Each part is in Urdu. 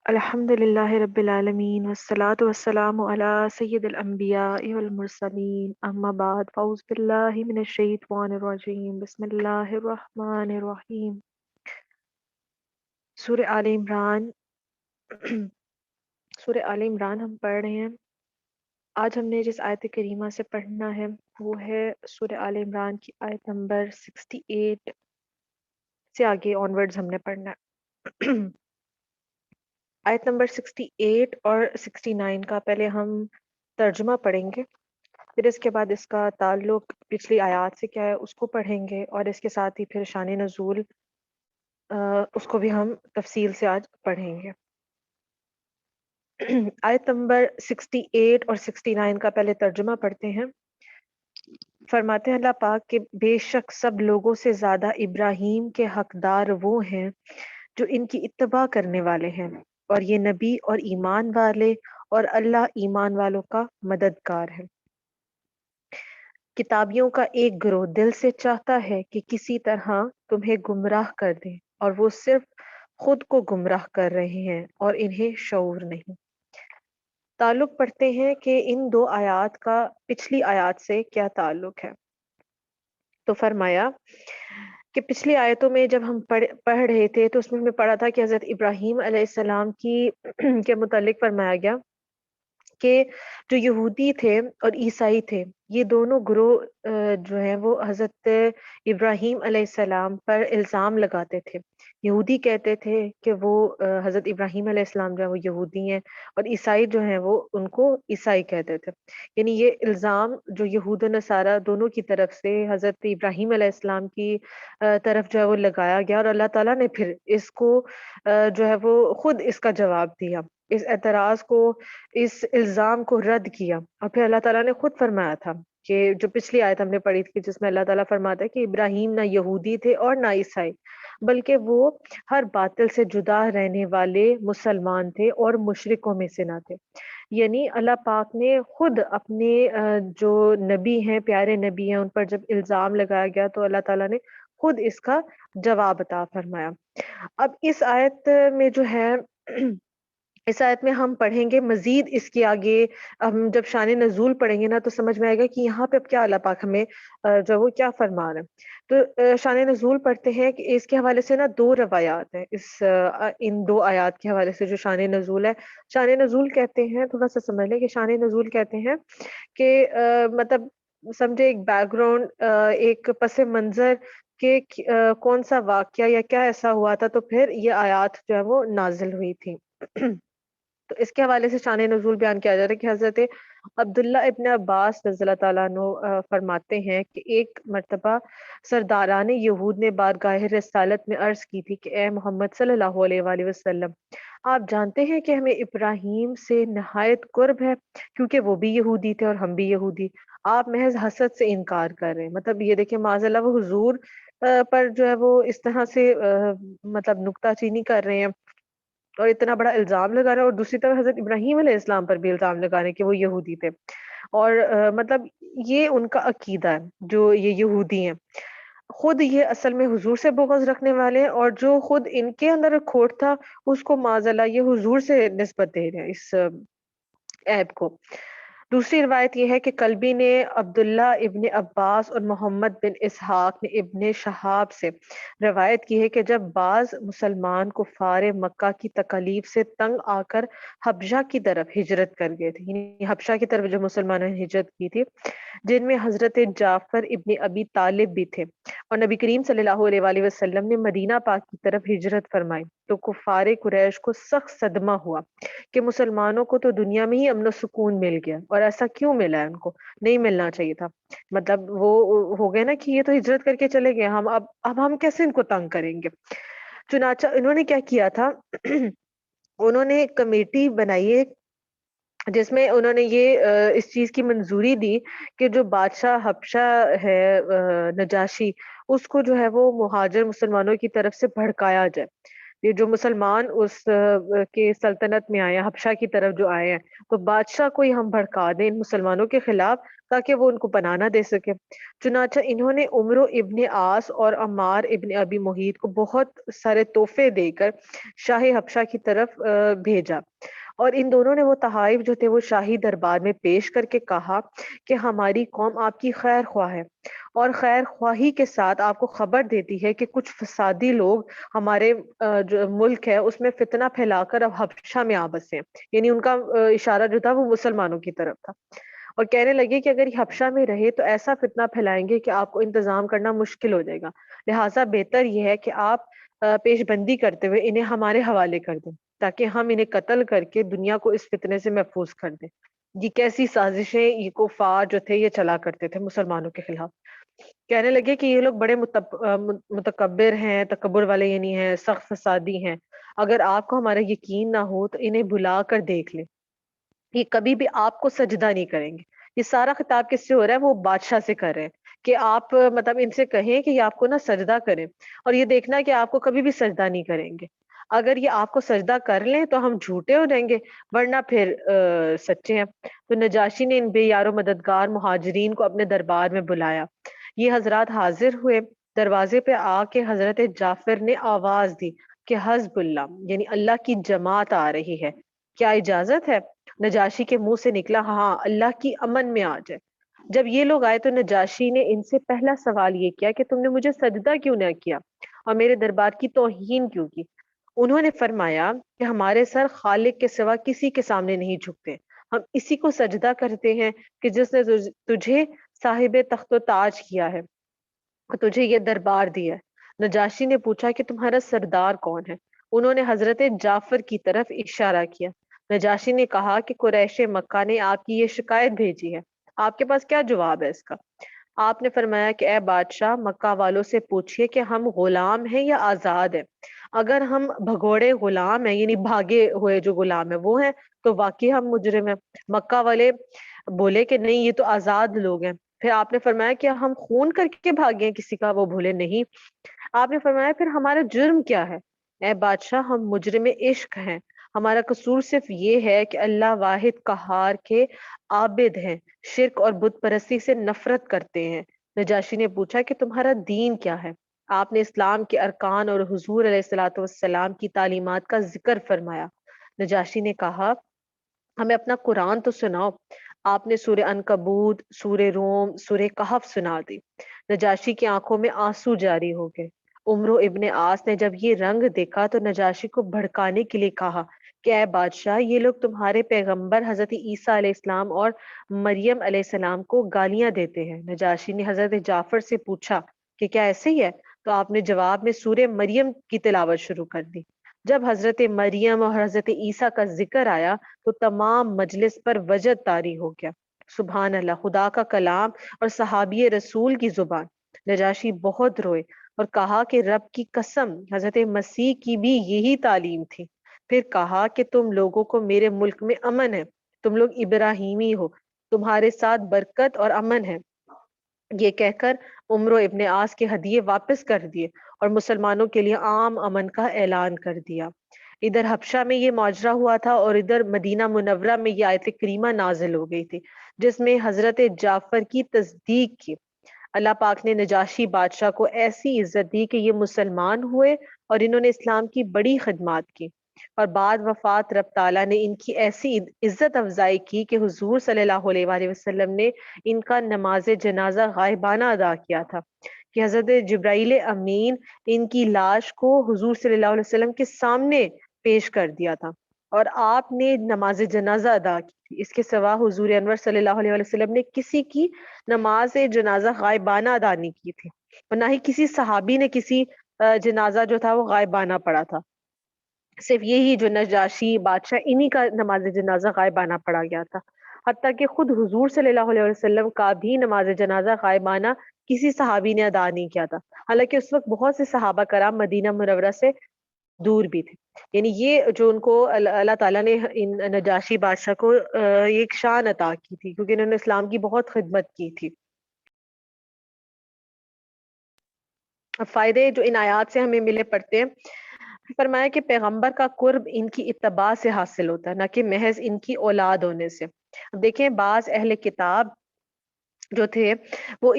الحمد للہ رب العالمین والصلاة والسلام علی سید الانبیاء والمرسلین اما بعد فاعوذ باللہ من الشیطان الرجیم بسم اللہ الرحمن الرحیم۔ سورہ آل عمران سورہ آل عمران ہم پڑھ رہے ہیں۔ آج ہم نے جس آیت کریمہ سے پڑھنا ہے وہ ہے سورہ آل عمران کی آیت نمبر 68 سے آگے آنورڈز ہم نے پڑھنا ہے۔ آیت نمبر 68 اور 69 کا پہلے ہم ترجمہ پڑھیں گے، پھر اس کے بعد اس کا تعلق پچھلی آیات سے کیا ہے اس کو پڑھیں گے، اور اس کے ساتھ ہی پھر شان نزول اس کو بھی ہم تفصیل سے آج پڑھیں گے۔ آیت نمبر 68 اور 69 کا پہلے ترجمہ پڑھتے ہیں۔ فرماتے ہیں اللہ پاک کہ بے شک سب لوگوں سے زیادہ ابراہیم کے حقدار وہ ہیں جو ان کی اتباع کرنے والے ہیں، اور یہ نبی اور ایمان والے اور اللہ ایمان والوں کا مددگار ہے۔ کتابیوں کا ایک گروہ دل سے چاہتا ہے کہ کسی طرح تمہیں گمراہ کر دیں، اور وہ صرف خود کو گمراہ کر رہے ہیں اور انہیں شعور نہیں۔ تعلق پڑھتے ہیں کہ ان دو آیات کا پچھلی آیات سے کیا تعلق ہے۔ تو فرمایا کہ پچھلی آیتوں میں جب ہم پڑھ رہے تھے تو اس میں ہمیں پڑھا تھا کہ حضرت ابراہیم علیہ السلام کی کے متعلق فرمایا گیا کہ جو یہودی تھے اور عیسائی تھے، یہ دونوں گروہ جو ہیں وہ حضرت ابراہیم علیہ السلام پر الزام لگاتے تھے۔ یہودی کہتے تھے کہ وہ حضرت ابراہیم علیہ السلام جو ہے وہ یہودی ہیں، اور عیسائی جو ہیں وہ ان کو عیسائی کہتے تھے۔ یعنی یہ الزام جو یہود و نصارہ دونوں کی طرف سے حضرت ابراہیم علیہ السلام کی طرف جو ہے وہ لگایا گیا، اور اللہ تعالیٰ نے پھر اس کو جو ہے وہ خود اس کا جواب دیا، اس اعتراض کو، اس الزام کو رد کیا۔ اور پھر اللہ تعالیٰ نے خود فرمایا تھا کہ جو پچھلی آیت ہم نے پڑھی تھی جس میں اللہ تعالیٰ فرماتا ہے کہ ابراہیم نہ یہودی تھے اور نہ عیسائی، بلکہ وہ ہر باطل سے جدا رہنے والے مسلمان تھے اور مشرکوں میں سے نہ تھے۔ یعنی اللہ پاک نے خود اپنے جو نبی ہیں، پیارے نبی ہیں، ان پر جب الزام لگایا گیا تو اللہ تعالیٰ نے خود اس کا جواب عطا فرمایا۔ اب اس آیت میں جو ہے اس آیت میں ہم پڑھیں گے مزید اس کے آگے، ہم جب شان نزول پڑھیں گے نا تو سمجھ میں آئے گا کہ یہاں پہ اب کیا اللہ پاک ہمیں جو وہ کیا فرما رہے ہیں۔ تو شان نزول پڑھتے ہیں کہ اس کے حوالے سے نا دو روایات ہیں، ان دو آیات کے حوالے سے جو شان نزول ہے۔ شان نزول کہتے ہیں، تھوڑا سا سمجھ لیں کہ شان نزول کہتے ہیں کہ مطلب سمجھے ایک بیک گراؤنڈ، ایک پس منظر کہ کون سا واقعہ یا کیا ایسا ہوا تھا تو پھر یہ آیات جو ہے وہ نازل ہوئی تھی۔ تو اس کے حوالے سے شان نزول بیان کیا جاتا ہے کہ حضرت عبداللہ ابن عباس رضی اللہ تعالیٰ عنہ فرماتے ہیں کہ ایک مرتبہ سرداران یہود نے بارگاہ رسالت میں عرض کی تھی کہ اے محمد صلی اللہ علیہ وآلہ وسلم، آپ جانتے ہیں کہ ہمیں ابراہیم سے نہایت قرب ہے، کیونکہ وہ بھی یہودی تھے اور ہم بھی یہودی۔ آپ محض حسد سے انکار کر رہے ہیں۔ مطلب یہ دیکھیں معاذ اللہ وہ حضور پر جو ہے وہ اس طرح سے مطلب نکتہ چینی کر رہے ہیں اور اتنا بڑا الزام لگا رہے ہیں، اور دوسری طرف حضرت ابراہیم علیہ السلام پر بھی الزام لگا رہے ہیں کہ وہ یہودی تھے، اور مطلب یہ ان کا عقیدہ ہے جو یہ یہودی ہیں۔ خود یہ اصل میں حضور سے بغض رکھنے والے ہیں، اور جو خود ان کے اندر کھوٹ تھا اس کو معاذ اللہ یہ حضور سے نسبت دے رہے ہیں اس عیب کو۔ دوسری روایت یہ ہے کہ کلبی نے عبداللہ ابن عباس اور محمد بن اسحاق نے ابن شہاب سے روایت کی ہے کہ جب بعض مسلمان کفار مکہ کی تکالیف سے تنگ آ کر حبشہ کی طرف ہجرت کر گئے تھے، یعنی حبشہ کی طرف جو مسلمانوں نے ہجرت کی تھی، جن میں حضرت جعفر ابن ابی طالب بھی تھے، اور نبی کریم صلی اللہ علیہ وآلہ وسلم نے مدینہ پاک کی طرف ہجرت فرمائی، تو کفار قریش کو سخت صدمہ ہوا کہ مسلمانوں کو تو دنیا میں ہی امن و سکون مل گیا، اور ایسا کیوں ملا ہے؟ ان کو نہیں ملنا چاہیے تھا۔ مطلب وہ ہو گئے نا کہ یہ تو ہجرت کر کے چلے گئے، اب ہم کیسے ان کو تنگ کریں گے؟ چنانچہ انہوں نے کیا کیا تھا انہوں نے ایک کمیٹی بنائی ہے جس میں انہوں نے یہ اس چیز کی منظوری دی کہ جو بادشاہ حبشہ ہے نجاشی، اس کو جو ہے وہ مہاجر مسلمانوں کی طرف سے بھڑکایا جائے۔ یہ جو مسلمان اس کے سلطنت میں آئے ہیں، حبشہ کی طرف جو آئے ہیں، تو بادشاہ کو ہی ہم بھڑکا دیں ان مسلمانوں کے خلاف، تاکہ وہ ان کو پناہ نہ دے سکے۔ چنانچہ انہوں نے عمرو ابن عاص اور عمار ابن ابی محیط کو بہت سارے تحفے دے کر شاہ حبشہ کی طرف بھیجا، اور ان دونوں نے وہ تحائف جو تھے وہ شاہی دربار میں پیش کر کے کہا کہ ہماری قوم آپ کی خیر خواہ ہے، اور خیر خواہی کے ساتھ آپ کو خبر دیتی ہے کہ کچھ فسادی لوگ ہمارے جو ملک ہے اس میں فتنہ پھیلا کر اب حبشہ میں آ بسے، یعنی ان کا اشارہ جو تھا وہ مسلمانوں کی طرف تھا، اور کہنے لگے کہ اگر یہ حبشہ میں رہے تو ایسا فتنہ پھیلائیں گے کہ آپ کو انتظام کرنا مشکل ہو جائے گا، لہٰذا بہتر یہ ہے کہ آپ پیش بندی کرتے ہوئے انہیں ہمارے حوالے کر دیں تاکہ ہم انہیں قتل کر کے دنیا کو اس فتنے سے محفوظ کر دیں۔ یہ کیسی سازشیں یہ کفار جو تھے یہ چلا کرتے تھے مسلمانوں کے خلاف۔ کہنے لگے کہ یہ لوگ بڑے متکبر ہیں، تکبر والے یعنی ہیں، سخت فسادی ہیں، اگر آپ کو ہمارا یقین نہ ہو تو انہیں بلا کر دیکھ لیں، یہ کبھی بھی آپ کو سجدہ نہیں کریں گے۔ یہ سارا خطاب کس سے ہو رہا ہے؟ وہ بادشاہ سے کر رہے ہیں کہ آپ مطلب ان سے کہیں کہ یہ آپ کو نا سجدہ کریں، اور یہ دیکھنا کہ آپ کو کبھی بھی سجدہ نہیں کریں گے۔ اگر یہ آپ کو سجدہ کر لیں تو ہم جھوٹے ہو جائیں گے، ورنہ پھر سچے ہیں۔ تو نجاشی نے ان بے یار و مددگار مہاجرین کو اپنے دربار میں بلایا۔ یہ حضرات حاضر ہوئے، دروازے پہ آ کے حضرت جعفر نے آواز دی کہ حزب اللہ، یعنی اللہ کی جماعت آ رہی ہے، کیا اجازت ہے؟ نجاشی کے منہ سے نکلا ہاں، اللہ کی امن میں آ جائے۔ جب یہ لوگ آئے تو نجاشی نے ان سے پہلا سوال یہ کیا کہ تم نے مجھے سجدہ کیوں نہ کیا اور میرے دربار کی توہین کیوں کی؟ انہوں نے فرمایا کہ ہمارے سر خالق کے سوا کسی کے سامنے نہیں جھکتے، ہم اسی کو سجدہ کرتے ہیں کہ جس نے تجھے صاحب تخت و تاج کیا ہے، تجھے یہ دربار دیا ہے۔ نجاشی نے پوچھا کہ تمہارا سردار کون ہے؟ انہوں نے حضرت جعفر کی طرف اشارہ کیا۔ نجاشی نے کہا کہ قریش مکہ نے آپ کی یہ شکایت بھیجی ہے، آپ کے پاس کیا جواب ہے اس کا؟ آپ نے فرمایا کہ اے بادشاہ، مکہ والوں سے پوچھئے کہ ہم غلام ہیں یا آزاد ہیں، اگر ہم بھگوڑے غلام ہیں یعنی بھاگے ہوئے جو غلام ہیں وہ ہیں تو واقعی ہم مجرم ہیں۔ مکہ والے بولے کہ نہیں، یہ تو آزاد لوگ ہیں۔ پھر آپ نے فرمایا کہ ہم خون کر کے بھاگے ہیں کسی کا؟ وہ بولے نہیں۔ آپ نے فرمایا پھر ہمارا جرم کیا ہے؟ اے بادشاہ، ہم مجرم عشق ہیں، ہمارا قصور صرف یہ ہے کہ اللہ واحد قہار کے عابد ہیں، شرک اور بت پرستی سے نفرت کرتے ہیں۔ نجاشی نے پوچھا کہ تمہارا دین کیا ہے؟ آپ نے اسلام کے ارکان اور حضور علیہ الصلوۃ والسلام کی تعلیمات کا ذکر فرمایا۔ نجاشی نے کہا ہمیں اپنا قرآن تو سناؤ۔ آپ نے سورہ عنکبوت، سورہ روم، سورہ کہف سنا دی۔ نجاشی کی آنکھوں میں آنسو جاری ہو گئے۔ عمرو ابن عاص نے جب یہ رنگ دیکھا تو نجاشی کو بھڑکانے کے لیے کہا کہ اے بادشاہ، یہ لوگ تمہارے پیغمبر حضرت عیسیٰ علیہ السلام اور مریم علیہ السلام کو گالیاں دیتے ہیں۔ نجاشی نے حضرت جعفر سے پوچھا کہ کیا ایسے ہی ہے؟ تو آپ نے جواب میں سورہ مریم کی تلاوت شروع کر دی۔ جب حضرت مریم اور حضرت عیسیٰ کا ذکر آیا تو تمام مجلس پر وجد طاری ہو گیا۔ سبحان اللہ، خدا کا کلام اور صحابی رسول کی زبان۔ نجاشی بہت روئے اور کہا کہ رب کی قسم، حضرت مسیح کی بھی یہی تعلیم تھی۔ پھر کہا کہ تم لوگوں کو میرے ملک میں امن ہے، تم لوگ ابراہیمی ہو، تمہارے ساتھ برکت اور امن ہے۔ یہ کہہ کر عمرو ابن عاص کے ہدیے واپس کر دیے اور مسلمانوں کے لیے عام امن کا اعلان کر دیا۔ ادھر حبشہ میں یہ ماجرا ہوا تھا اور ادھر مدینہ منورہ میں یہ آیت کریمہ نازل ہو گئی تھی جس میں حضرت جعفر کی تصدیق کی۔ اللہ پاک نے نجاشی بادشاہ کو ایسی عزت دی کہ یہ مسلمان ہوئے اور انہوں نے اسلام کی بڑی خدمات کی، اور بعد وفات رب تعالیٰ نے ان کی ایسی عزت افزائی کی کہ حضور صلی اللہ علیہ وآلہ وسلم نے ان کا نماز جنازہ غائبانہ ادا کیا تھا کہ حضرت جبرائیل امین ان کی لاش کو حضور صلی اللہ علیہ وسلم کے سامنے پیش کر دیا تھا اور آپ نے نماز جنازہ ادا کی تھی۔ اس کے سوا حضور انور صلی اللہ علیہ وسلم نے کسی کی نماز جنازہ غائبانہ ادا نہیں کی تھی، اور نہ ہی کسی صحابی نے کسی جنازہ جو تھا وہ غائبانہ پڑھا تھا۔ صرف یہی جو نجاشی بادشاہ انہی کا نماز جنازہ غائبانہ پڑھا گیا تھا، حتیٰ کہ خود حضور صلی اللہ علیہ وسلم کا بھی نماز جنازہ غائبانہ کسی صحابی نے ادا نہیں کیا تھا، حالانکہ اس وقت بہت سے صحابہ کرام مدینہ منورہ سے دور بھی تھے۔ یعنی یہ جو ان کو اللہ تعالیٰ نے ان نجاشی بادشاہ کو ایک شان عطا کی تھی کیونکہ انہوں نے اسلام کی بہت خدمت کی تھی۔ اب فائدے جو ان آیات سے ہمیں ملے پڑتے ہیں، فرمایا کہ پیغمبر کا قرب ان کی اتباع سے حاصل ہوتا ہے، نہ کہ محض ان کی اولاد ہونے سے۔ اب دیکھیں بعض اہل کتاب جو تھے وہ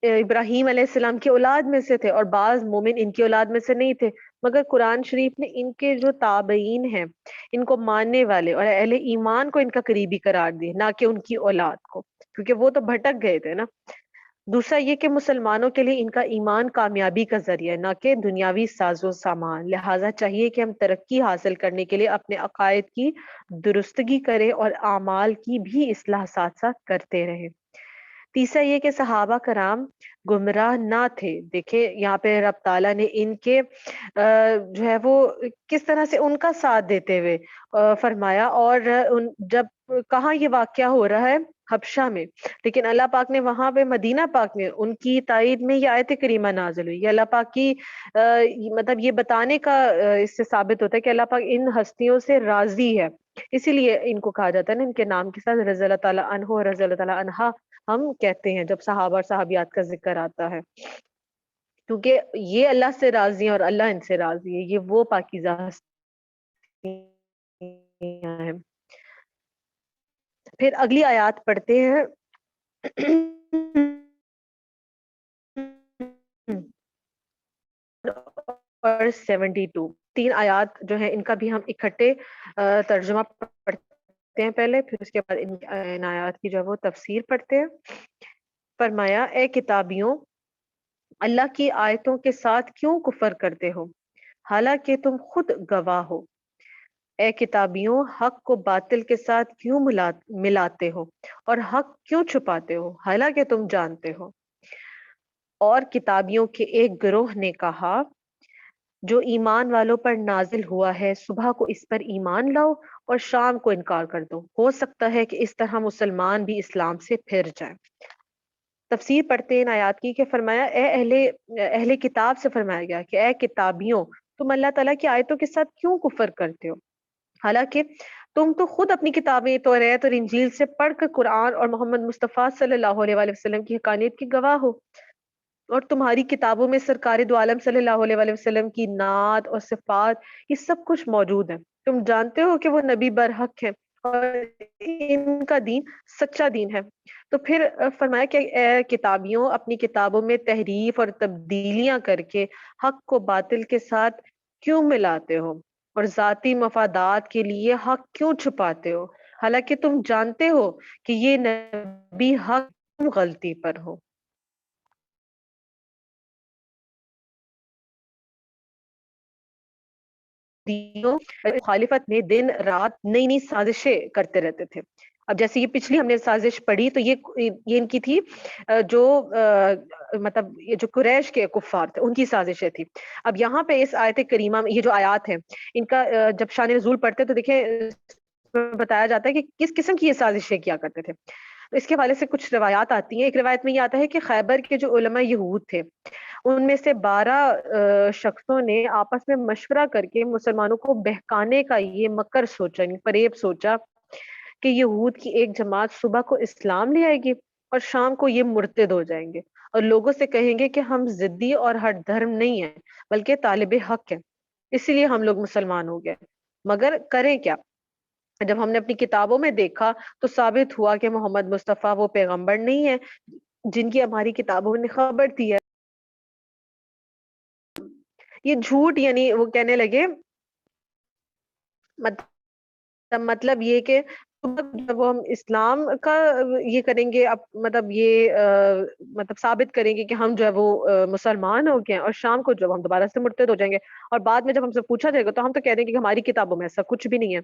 ابراہیم علیہ السلام کی اولاد میں سے تھے، اور بعض مومن ان کی اولاد میں سے نہیں تھے، مگر قرآن شریف نے ان کے جو تابعین ہیں، ان کو ماننے والے اور اہل ایمان کو ان کا قریبی قرار دیا، نہ کہ ان کی اولاد کو، کیونکہ وہ تو بھٹک گئے تھے نا۔ دوسرا یہ کہ مسلمانوں کے لیے ان کا ایمان کامیابی کا ذریعہ ہے، نہ کہ دنیاوی ساز و سامان، لہٰذا چاہیے کہ ہم ترقی حاصل کرنے کے لیے اپنے عقائد کی درستگی کریں اور اعمال کی بھی اصلاح ساتھ ساتھ کرتے رہیں۔ تیسرا یہ کہ صحابہ کرام گمراہ نہ تھے۔ دیکھیں یہاں پہ رب تعالیٰ نے ان کے جو ہے وہ کس طرح سے ان کا ساتھ دیتے ہوئے فرمایا، اور جب کہاں یہ واقعہ ہو رہا ہے، حبشہ میں، لیکن اللہ پاک نے وہاں پہ مدینہ پاک میں ان کی تائید میں یہ آیت کریمہ نازل ہوئی۔ یہ اللہ پاک کی مطلب یہ بتانے کا اس سے ثابت ہوتا ہے کہ اللہ پاک ان ہستیوں سے راضی ہے، اسی لیے ان کو کہا جاتا ہے نا، ان کے نام کے ساتھ رضی اللہ تعالیٰ عنہ اور رضی اللہ تعالیٰ عنہا ہم کہتے ہیں جب صحابہ اور صحابیات کا ذکر آتا ہے، کیونکہ یہ اللہ سے راضی ہیں اور اللہ ان سے راضی ہے، یہ وہ پاکیزہ ہستیاں ہیں۔ پھر اگلی آیات پڑھتے ہیں۔ اور 72 تین آیات جو ہیں ان کا بھی ہم اکٹھے ترجمہ پڑھتے ہیں پہلے، پھر اس کے بعد ان آیات کی جو ہے وہ تفسیر پڑھتے ہیں۔ فرمایا، اے کتابیوں، اللہ کی آیتوں کے ساتھ کیوں کفر کرتے ہو حالانکہ تم خود گواہ ہو؟ اے کتابیوں، حق کو باطل کے ساتھ کیوں ملاتے ہو اور حق کیوں چھپاتے ہو حالانکہ تم جانتے ہو؟ اور کتابیوں کے ایک گروہ نے کہا، جو ایمان والوں پر نازل ہوا ہے صبح کو اس پر ایمان لاؤ اور شام کو انکار کر دو، ہو سکتا ہے کہ اس طرح مسلمان بھی اسلام سے پھر جائیں۔ تفسیر پڑھتے ہیں ان آیات کی کہ فرمایا، اے اہل کتاب سے فرمایا گیا کہ اے کتابیوں، تم اللہ تعالیٰ کی آیتوں کے ساتھ کیوں کفر کرتے ہو حالانکہ تم تو خود اپنی کتابیں توریت اور انجیل سے پڑھ کر قرآن اور محمد مصطفیٰ صلی اللہ علیہ وآلہ وسلم کی حقانیت کی گواہ ہو، اور تمہاری کتابوں میں سرکار دو عالم صلی اللہ علیہ وآلہ وسلم کی نعت اور صفات یہ سب کچھ موجود ہے۔ تم جانتے ہو کہ وہ نبی برحق ہے اور ان کا دین سچا دین ہے۔ تو پھر فرمایا کہ اے کتابیوں، اپنی کتابوں میں تحریف اور تبدیلیاں کر کے حق کو باطل کے ساتھ کیوں ملاتے ہو اور ذاتی مفادات کے لیے حق کیوں چھپاتے ہو حالانکہ تم جانتے ہو کہ یہ نبی حق، تم غلطی پر ہو۔ مخالفت میں دن رات نئی نئی سازشیں کرتے رہتے تھے۔ اب جیسے یہ پچھلی ہم نے سازش پڑھی تو یہ ان کی تھی جو مطلب یہ جو قریش کے کفار تھے ان کی سازشیں تھی۔ اب یہاں پہ اس آیت کریمہ میں یہ جو آیات ہیں ان کا جب شان نزول پڑھتے تو دیکھیں بتایا جاتا ہے کہ کس قسم کی یہ سازشیں کیا کرتے تھے۔ تو اس کے حوالے سے کچھ روایات آتی ہیں۔ ایک روایت میں یہ آتا ہے کہ خیبر کے جو علماء یہود تھے ان میں سے 12 شخصوں نے آپس میں مشورہ کر کے مسلمانوں کو بہکانے کا یہ مکر سوچا، یعنی فریب سوچا کہ یہود کی ایک جماعت صبح کو اسلام لے آئے گی اور شام کو یہ مرتد ہو جائیں گے اور لوگوں سے کہیں گے کہ ہم ضدی اور ہٹ دھرم نہیں ہیں بلکہ طالب حق ہیں، اسی لیے ہم لوگ مسلمان ہو گئے۔ مگر کریں کیا؟ جب ہم نے اپنی کتابوں میں دیکھا تو ثابت ہوا کہ محمد مصطفیٰ وہ پیغمبر نہیں ہے جن کی ہماری کتابوں نے خبر دی ہے۔ یہ جھوٹ، یعنی وہ کہنے لگے مطلب یہ کہ جب ہم اسلام کا یہ کریں گے، اب مطلب یہ مطلب ثابت کریں گے کہ ہم جو ہے وہ مسلمان ہو گئے ہیں، اور شام کو جب ہم دوبارہ سے مرتد ہو جائیں گے اور بعد میں جب ہم سے پوچھا جائے گا تو ہم تو کہہ دیں گے کہ ہماری کتابوں میں ایسا کچھ بھی نہیں ہے،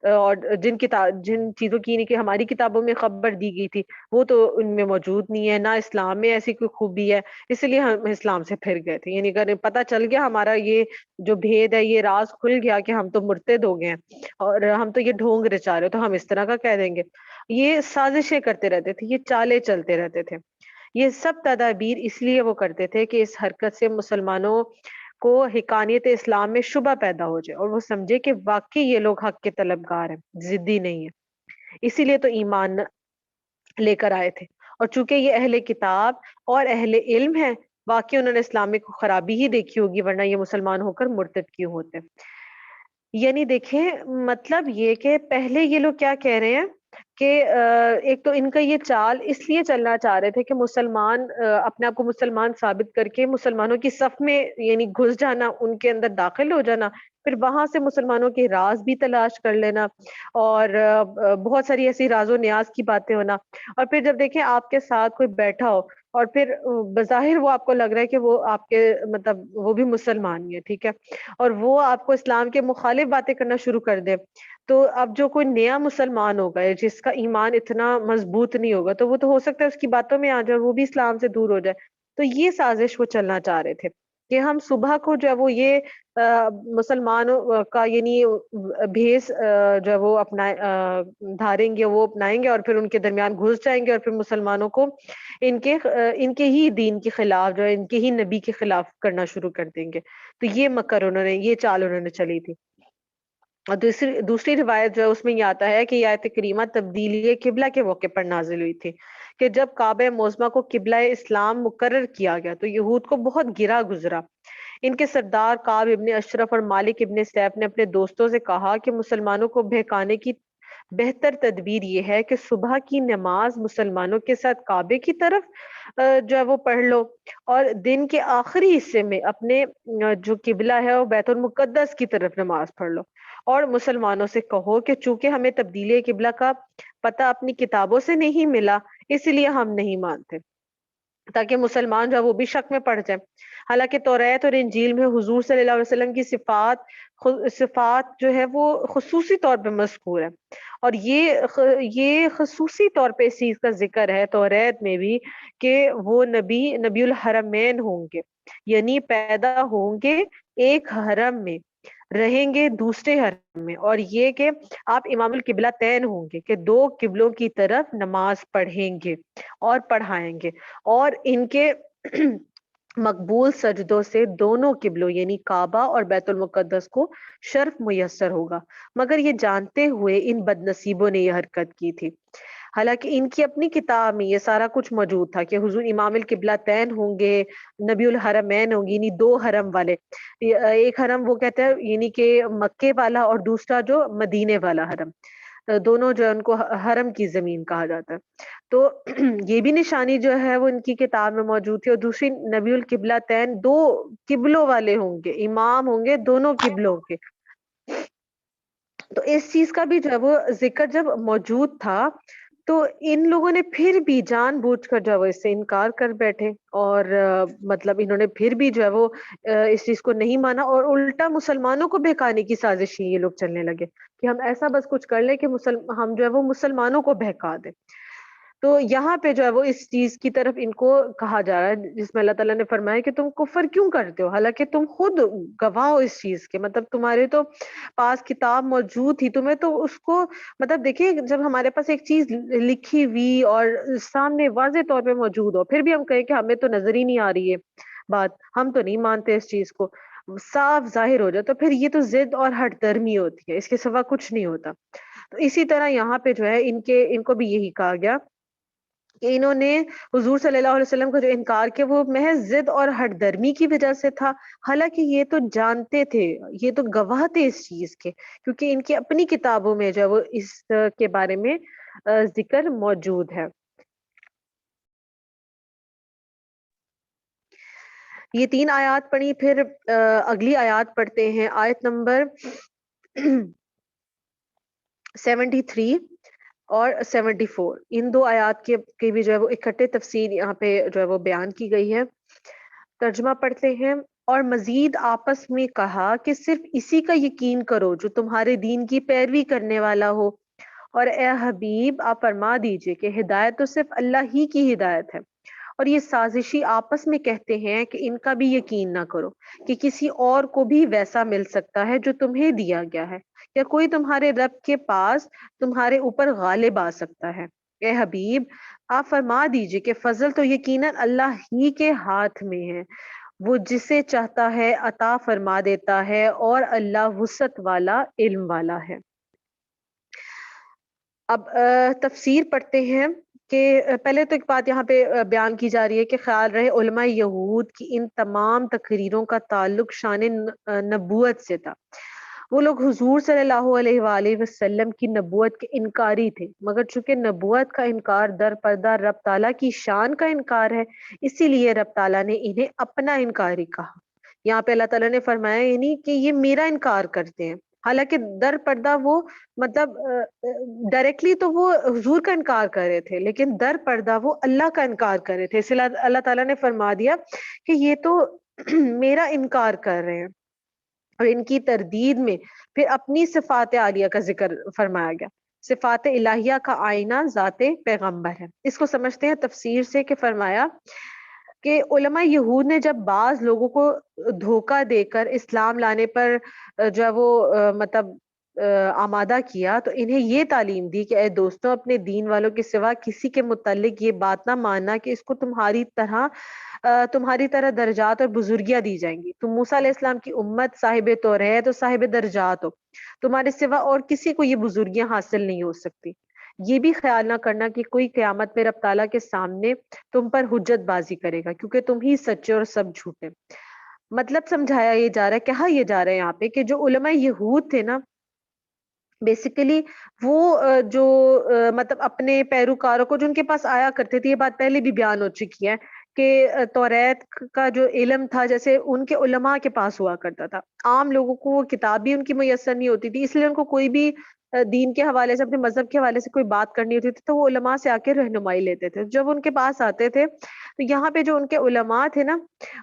اور جن چیزوں کی نہیں کہ ہماری کتابوں میں خبر دی گئی تھی وہ تو ان میں موجود نہیں ہے، نہ اسلام میں ایسی کوئی خوبی ہے، اس لیے ہم اسلام سے پھر گئے تھے۔ یعنی اگر پتہ چل گیا ہمارا یہ جو بھید ہے، یہ راز کھل گیا کہ ہم تو مرتد ہو گئے ہیں اور ہم تو یہ ڈھونگ رچا رہے تو ہم اس طرح کا کہہ دیں گے۔ یہ سازشیں کرتے رہتے تھے، یہ چالیں چلتے رہتے تھے۔ یہ سب تدابیر اس لیے وہ کرتے تھے کہ اس حرکت سے مسلمانوں کو حقانیت اسلام میں شبہ پیدا ہو جائے اور وہ سمجھے کہ واقعی یہ لوگ حق کے طلبگار ہیں، ضدی نہیں ہیں، اسی لیے تو ایمان لے کر آئے تھے۔ اور چونکہ یہ اہل کتاب اور اہل علم ہیں، واقعی انہوں نے اسلام میں خرابی ہی دیکھی ہوگی، ورنہ یہ مسلمان ہو کر مرتد کیوں ہوتے؟ یعنی دیکھیں مطلب یہ کہ پہلے یہ لوگ کیا کہہ رہے ہیں کہ ایک تو ان کا یہ چال اس لیے چلنا چاہ رہے تھے کہ مسلمان اپنے آپ کو مسلمان ثابت کر کے مسلمانوں کی صف میں یعنی گھس جانا، ان کے اندر داخل ہو جانا، پھر وہاں سے مسلمانوں کے راز بھی تلاش کر لینا، اور بہت ساری ایسی راز و نیاز کی باتیں ہونا، اور پھر جب دیکھیں آپ کے ساتھ کوئی بیٹھا ہو اور پھر بظاہر وہ آپ کو لگ رہا ہے کہ وہ آپ کے مطلب وہ بھی مسلمان ہی ہے، ٹھیک ہے، اور وہ آپ کو اسلام کے مخالف باتیں کرنا شروع کر دے، تو اب جو کوئی نیا مسلمان ہوگا جس کا ایمان اتنا مضبوط نہیں ہوگا تو وہ تو ہو سکتا ہے اس کی باتوں میں آ جائے، وہ بھی اسلام سے دور ہو جائے. تو یہ سازش وہ چلنا چاہ رہے تھے کہ ہم صبح کو جو ہے وہ یہ مسلمانوں کا یعنی بھیس جو ہے وہ اپنا دھاریں گے، وہ اپنائیں گے، اور پھر ان کے درمیان گھس جائیں گے، اور پھر مسلمانوں کو ان کے ہی دین کے خلاف جو ہے ان کے ہی نبی کے خلاف کرنا شروع کر دیں گے. تو یہ مکر انہوں نے، یہ چال انہوں نے چلی تھی. اور دوسری روایت جو ہے اس میں یہ آتا ہے کہ یہ آیت کریمہ تبدیلی قبلہ کے موقع پر نازل ہوئی تھی کہ جب کعبہ معظمہ کو قبلہ اسلام مقرر کیا گیا تو یہود کو بہت گرا گزرا. ان کے سردار کعب ابن اشرف اور مالک ابن سیف نے اپنے دوستوں سے کہا کہ مسلمانوں کو بہکانے کی بہتر تدبیر یہ ہے کہ صبح کی نماز مسلمانوں کے ساتھ کعبے کی طرف جو ہے وہ پڑھ لو، اور دن کے آخری حصے میں اپنے جو قبلہ ہے وہ بیت المقدس کی طرف نماز پڑھ لو، اور مسلمانوں سے کہو کہ چونکہ ہمیں تبدیلی قبلہ کا پتہ اپنی کتابوں سے نہیں ملا اس لیے ہم نہیں مانتے، تاکہ مسلمان جو ہے وہ بھی شک میں پڑ جائیں. حالانکہ توریت اور انجیل میں حضور صلی اللہ علیہ وسلم کی صفات جو ہے وہ خصوصی طور پہ مذکور ہے، اور یہ خصوصی طور پہ اس چیز کا ذکر ہے توریت میں بھی کہ وہ نبی الحرمین ہوں گے، یعنی پیدا ہوں گے ایک حرم میں، رہیں گے دوسرے حرم میں، اور یہ کہ آپ امام القبلہ تین ہوں گے کہ دو قبلوں کی طرف نماز پڑھیں گے اور پڑھائیں گے، اور ان کے مقبول سجدوں سے دونوں قبلوں یعنی کعبہ اور بیت المقدس کو شرف میسر ہوگا. مگر یہ جانتے ہوئے ان بد نصیبوں نے یہ حرکت کی تھی. حالانکہ ان کی اپنی کتاب میں یہ سارا کچھ موجود تھا کہ حضور امام القبلہ تین ہوں گے، نبی الحرمین ہوں گی یعنی دو حرم والے، ایک حرم وہ کہتے ہیں یعنی کہ مکے والا، اور دوسرا جو مدینے والا حرم، دونوں جو ان کو حرم کی زمین کہا جاتا ہے. تو یہ بھی نشانی جو ہے وہ ان کی کتاب میں موجود تھی. اور دوسری نبی القبلہ تین دو قبلوں والے ہوں گے، امام ہوں گے دونوں قبلوں کے. تو اس چیز کا بھی جو ہے وہ ذکر جب موجود تھا تو ان لوگوں نے پھر بھی جان بوجھ کر جو ہے وہ اس سے انکار کر بیٹھے، اور مطلب انہوں نے پھر بھی جو ہے وہ اس چیز کو نہیں مانا، اور الٹا مسلمانوں کو بہکانے کی سازش یہ لوگ چلنے لگے کہ ہم ایسا بس کچھ کر لیں کہ ہم جو ہے وہ مسلمانوں کو بہکا دیں. تو یہاں پہ جو ہے وہ اس چیز کی طرف ان کو کہا جا رہا ہے جس میں اللہ تعالیٰ نے فرمایا کہ تم کفر کیوں کرتے ہو حالانکہ تم خود گواہ ہو اس چیز کے، مطلب تمہارے تو پاس کتاب موجود تھی، تمہیں تو اس کو مطلب دیکھیے جب ہمارے پاس ایک چیز لکھی ہوئی اور سامنے واضح طور پہ موجود ہو پھر بھی ہم کہیں کہ ہمیں تو نظر ہی نہیں آ رہی ہے بات، ہم تو نہیں مانتے اس چیز کو، صاف ظاہر ہو جائے تو پھر یہ تو ضد اور ہٹ درمی ہوتی ہے، اس کے سوا کچھ نہیں ہوتا. تو اسی طرح یہاں پہ جو ہے ان کو بھی یہی کہا گیا کہ انہوں نے حضور صلی اللہ علیہ وسلم کا جو انکار کیا وہ محض ضد اور ہٹ درمی کی وجہ سے تھا، حالانکہ یہ تو جانتے تھے، یہ تو گواہ تھے اس چیز کے، کیونکہ ان کی اپنی کتابوں میں جو ہے وہ اس کے بارے میں ذکر موجود ہے. یہ 3 آیات پڑھی، پھر اگلی آیات پڑھتے ہیں، آیت نمبر 73 اور 74. ان دو آیات کے بھی جو ہے وہ اکٹھے تفسیر یہاں پہ جو ہے وہ بیان کی گئی ہے. ترجمہ پڑھتے ہیں. اور مزید آپس میں کہا کہ صرف اسی کا یقین کرو جو تمہارے دین کی پیروی کرنے والا ہو، اور اے حبیب آپ فرما دیجئے کہ ہدایت تو صرف اللہ ہی کی ہدایت ہے. اور یہ سازشی آپس میں کہتے ہیں کہ ان کا بھی یقین نہ کرو کہ کسی اور کو بھی ویسا مل سکتا ہے جو تمہیں دیا گیا ہے، یا کوئی تمہارے رب کے پاس تمہارے اوپر غالب آ سکتا ہے. اے حبیب آپ فرما دیجئے کہ فضل تو یقیناً اللہ ہی کے ہاتھ میں ہے، وہ جسے چاہتا ہے عطا فرما دیتا ہے، اور اللہ وسعت والا علم والا ہے. اب تفسیر پڑھتے ہیں کہ پہلے تو ایک بات یہاں پہ بیان کی جا رہی ہے کہ خیال رہے علماء یہود کی ان تمام تقریروں کا تعلق شان نبوت سے تھا، وہ لوگ حضور صلی اللہ علیہ وآلہ وسلم کی نبوت کے انکاری تھے، مگر چونکہ نبوت کا انکار در پردہ رب تعالیٰ کی شان کا انکار ہے، اسی لیے رب تعالیٰ نے انہیں اپنا انکاری کہا۔ یہاں پہ اللہ تعالیٰ نے فرمایا یعنی کہ یہ میرا انکار کرتے ہیں، حالانکہ در پردہ وہ مطلب ڈائریکٹلی تو وہ حضور کا انکار کر رہے تھے، لیکن در پردہ وہ اللہ کا انکار کر رہے تھے، اس لیے اللہ تعالیٰ نے فرما دیا کہ یہ تو میرا انکار کر رہے ہیں۔ اور ان کی تردید میں پھر اپنی صفات عالیہ کا ذکر فرمایا گیا۔ صفات الہیہ کا آئینہ ذات پیغمبر ہے۔ اس کو سمجھتے ہیں تفسیر سے کہ فرمایا کہ علماء یہود نے جب بعض لوگوں کو دھوکہ دے کر اسلام لانے پر جو ہے وہ مطلب آمادہ کیا، تو انہیں یہ تعلیم دی کہ اے دوستوں، اپنے دین والوں کے سوا کسی کے متعلق یہ بات نہ ماننا کہ اس کو تمہاری طرح درجات اور بزرگیاں دی جائیں گی۔ تم موسیٰ علیہ السلام کی امت، صاحب توریت اور صاحب درجات ہو، تمہارے سوا اور کسی کو یہ بزرگیاں حاصل نہیں ہو سکتی۔ یہ بھی خیال نہ کرنا کہ کوئی قیامت میں رب تعالیٰ کے سامنے تم پر حجت بازی کرے گا، کیونکہ تم ہی سچے اور سب جھوٹے۔ مطلب سمجھایا یہ جا رہا ہے، کہا یہ جا رہا ہے یہاں پہ کہ جو علماء یہود تھے نا، بیسیکلی وہ جو مطلب اپنے پیروکاروں کو جو ان کے پاس آیا کرتے تھے، یہ بات پہلے بھی بیان ہو چکی ہے کہ توریت کا جو علم تھا جیسے ان کے علماء کے پاس ہوا کرتا تھا، عام لوگوں کو وہ کتاب بھی ان کی میسر نہیں ہوتی تھی، اس لیے ان کو کوئی بھی دین کے حوالے سے، اپنے مذہب کے حوالے سے کوئی بات کرنی ہوتی تھی تو وہ علماء سے آ کے رہنمائی لیتے تھے۔ جب ان کے پاس آتے تھے تو یہاں پہ جو ان کے علماء تھے نا،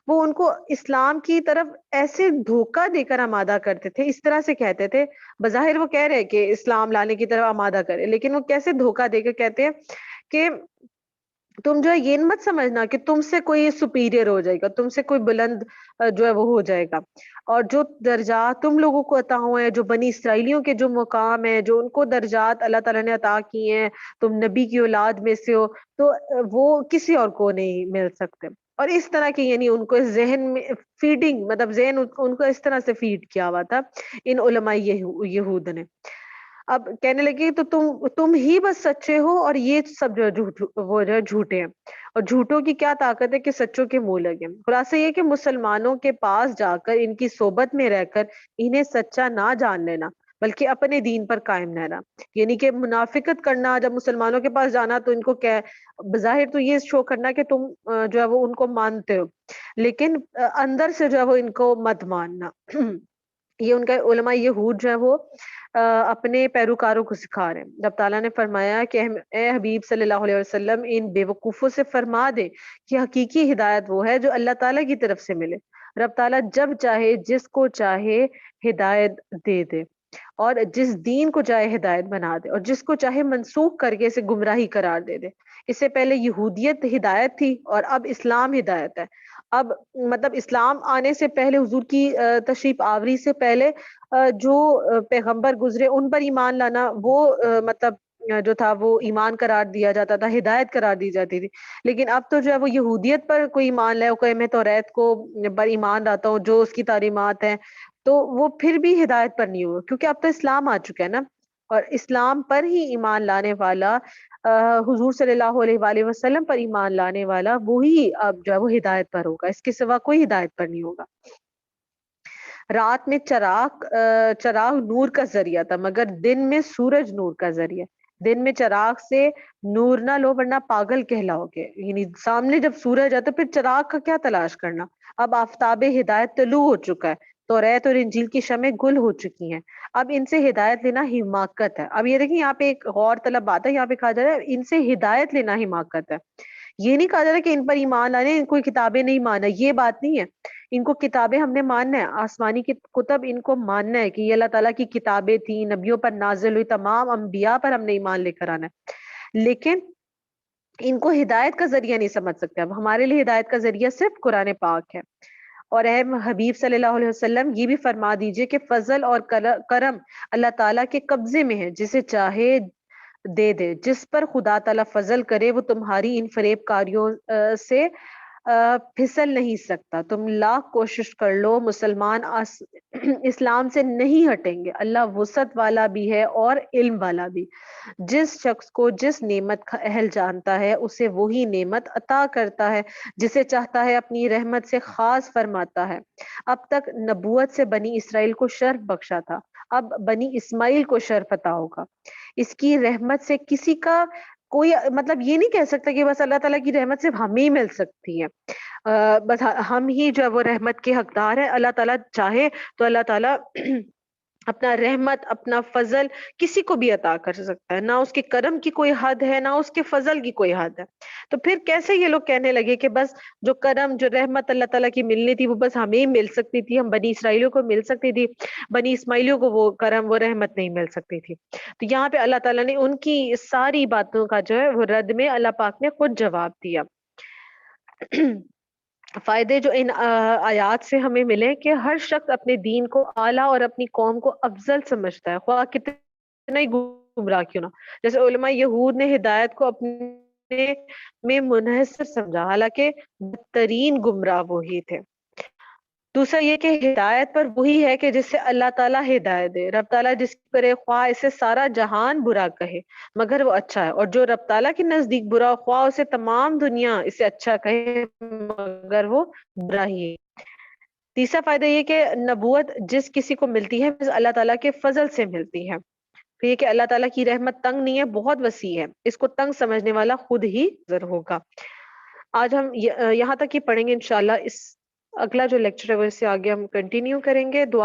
وہ ان کو اسلام کی طرف ایسے دھوکہ دے کر آمادہ کرتے تھے، اس طرح سے کہتے تھے، بظاہر وہ کہہ رہے کہ اسلام لانے کی طرف آمادہ کرے، لیکن وہ کیسے دھوکہ دے کے کہتے ہیں کہ تم جو ہے یہ مت سمجھنا کہ تم سے کوئی سپیریئر ہو جائے گا، تم سے کوئی بلند جو ہے وہ ہو جائے گا، اور جو درجات تم لوگوں کو عطا ہوئے ہیں، جو بنی اسرائیلیوں کے جو مقام ہے، جو ان کو درجات اللہ تعالیٰ نے عطا کی ہیں، تم نبی کی اولاد میں سے ہو، تو وہ کسی اور کو نہیں مل سکتے۔ اور اس طرح کی یعنی ان کو ذہن میں فیڈنگ، مطلب ذہن ان کو اس طرح سے فیڈ کیا ہوا تھا ان علماء یہود نے۔ اب کہنے لگے تو تم ہی بس سچے ہو، اور یہ سب جو وہ جو جھوٹے ہیں، اور جھوٹوں کی کیا طاقت ہے کہ سچوں کے منہ لگے۔ خلاصہ یہ کہ مسلمانوں کے پاس جا کر ان کی صحبت میں رہ کر انہیں سچا نہ جان لینا، بلکہ اپنے دین پر قائم رہنا، یعنی کہ منافقت کرنا، جب مسلمانوں کے پاس جانا تو ان کو بظاہر تو یہ شو کرنا کہ تم جو ہے وہ ان کو مانتے ہو، لیکن اندر سے جو ہے وہ ان کو مت ماننا۔ یہ ان کا علماء یہود جو ہے وہ اپنے پیروکاروں کو سکھا رہے ہیں۔ رب تعالیٰ نے فرمایا کہ اے حبیب صلی اللہ علیہ وسلم، ان بے وقوفوں سے فرما دے کہ حقیقی ہدایت وہ ہے جو اللہ تعالیٰ کی طرف سے ملے۔ رب تعالیٰ جب چاہے جس کو چاہے ہدایت دے دے، اور جس دین کو چاہے ہدایت بنا دے، اور جس کو چاہے منسوخ کر کے اسے گمراہی قرار دے دے۔ اس سے پہلے یہودیت ہدایت تھی اور اب اسلام ہدایت ہے۔ اب مطلب اسلام آنے سے پہلے، حضور کی تشریف آوری سے پہلے جو پیغمبر گزرے ان پر ایمان لانا وہ مطلب جو تھا وہ ایمان قرار دیا جاتا تھا، ہدایت قرار دی جاتی تھی، لیکن اب تو جو ہے وہ یہودیت پر کوئی ایمان لائے، کوئی میں توریت کو پر ایمان لاتا ہوں جو اس کی تعلیمات ہیں، تو وہ پھر بھی ہدایت پر نہیں ہوگا، کیونکہ اب تو اسلام آ چکا ہے نا، اور اسلام پر ہی ایمان لانے والا، حضور صلی اللہ علیہ وآلہ وسلم پر ایمان لانے والا وہی اب جو ہے وہ ہدایت پر ہوگا، اس کے سوا کوئی ہدایت پر نہیں ہوگا۔ رات میں چراغ نور کا ذریعہ تھا، مگر دن میں سورج نور کا ذریعہ۔ دن میں چراغ سے نور نہ لو ورنہ پاگل کہلاؤ گے، یعنی سامنے جب سورج ہے تو پھر چراغ کا کیا تلاش کرنا۔ اب آفتاب ہدایت طلوع ہو چکا ہے، توریت اور انجیل کی شمع گل ہو چکی ہیں، اب ان سے ہدایت لینا حماقت ہے۔ اب یہ دیکھیں یہاں پہ ایک غور طلب بات ہے، یہاں پہ کہا جا رہا ہے ان سے ہدایت لینا حماقت ہے، یہ نہیں کہا جا رہا کہ ان پر ایمان لانے، ان کو کتابیں نہیں مانا، یہ بات نہیں ہے، ان کو کتابیں ہم نے ماننا ہے، آسمانی کی کتب ان کو ماننا ہے کہ یہ اللہ تعالیٰ کی کتابیں تھیں، نبیوں پر نازل ہوئی، تمام انبیاء پر ہم نے ایمان لے کر آنا ہے، لیکن ان کو ہدایت کا ذریعہ نہیں سمجھ سکتے۔ اب ہمارے لیے ہدایت کا ذریعہ صرف قرآن پاک ہے۔ اور اے حبیب صلی اللہ علیہ وسلم، یہ بھی فرما دیجئے کہ فضل اور کرم اللہ تعالیٰ کے قبضے میں ہے، جسے چاہے دے دے، جس پر خدا تعالیٰ فضل کرے وہ تمہاری ان فریب کاریوں سے پھسل نہیں سکتا۔ تم لاکھ کوشش کر لو، مسلمان اسلام سے نہیں ہٹیں گے۔ اللہ وسعت والا بھی ہے اور علم والا بھی، جس شخص کو جس نعمت کا اہل جانتا ہے اسے وہی نعمت عطا کرتا ہے، جسے چاہتا ہے اپنی رحمت سے خاص فرماتا ہے۔ اب تک نبوت سے بنی اسرائیل کو شرف بخشا تھا، اب بنی اسماعیل کو شر پتا ہوگا. اس کی رحمت سے کسی کا کوئی مطلب یہ نہیں کہہ سکتا کہ بس اللہ تعالیٰ کی رحمت صرف ہمیں ہی مل سکتی ہے. بس ہم ہی جو ہے وہ رحمت کے حقدار ہیں. اللہ تعالیٰ چاہے تو اللہ تعالیٰ اپنا رحمت اپنا فضل کسی کو بھی عطا کر سکتا ہے. نہ اس کے کرم کی کوئی حد ہے نہ اس کے فضل کی کوئی حد ہے. تو پھر کیسے یہ لوگ کہنے لگے کہ بس جو کرم جو رحمت اللہ تعالیٰ کی ملنی تھی وہ بس ہمیں ہی مل سکتی تھی, ہم بنی اسرائیلیوں کو مل سکتی تھی, بنی اسماعیلیوں کو وہ کرم وہ رحمت نہیں مل سکتی تھی. تو یہاں پہ اللہ تعالیٰ نے ان کی ساری باتوں کا جو ہے وہ رد میں اللہ پاک نے خود جواب دیا. فائدے جو ان آیات سے ہمیں ملے کہ ہر شخص اپنے دین کو اعلیٰ اور اپنی قوم کو افضل سمجھتا ہے, خواہ کتنا ہی گمراہ کیوں نہ. جیسے علماء یہود نے ہدایت کو اپنے میں منحصر سمجھا, حالانکہ بدترین گمراہ وہی تھے. دوسرا یہ کہ ہدایت پر وہی ہے کہ جس سے اللہ تعالیٰ ہدایت دے. رب تعالیٰ جس کی کرے خواہ اسے سارا جہان برا کہے مگر وہ اچھا ہے, اور جو رب تعالیٰ کے نزدیک برا خواہ اسے تمام دنیا اسے اچھا کہے مگر وہ برا ہی ہے. تیسرا فائدہ یہ کہ نبوت جس کسی کو ملتی ہے اللہ تعالیٰ کے فضل سے ملتی ہے. پھر یہ کہ اللہ تعالیٰ کی رحمت تنگ نہیں ہے, بہت وسیع ہے, اس کو تنگ سمجھنے والا خود ہی ضرور ہوگا. آج ہم یہاں تک ہی پڑھیں گے انشاءاللہ. اس اگلا جو لیکچر ہے وہ اس سے آگے ہم کنٹینیو کریں گے. دعا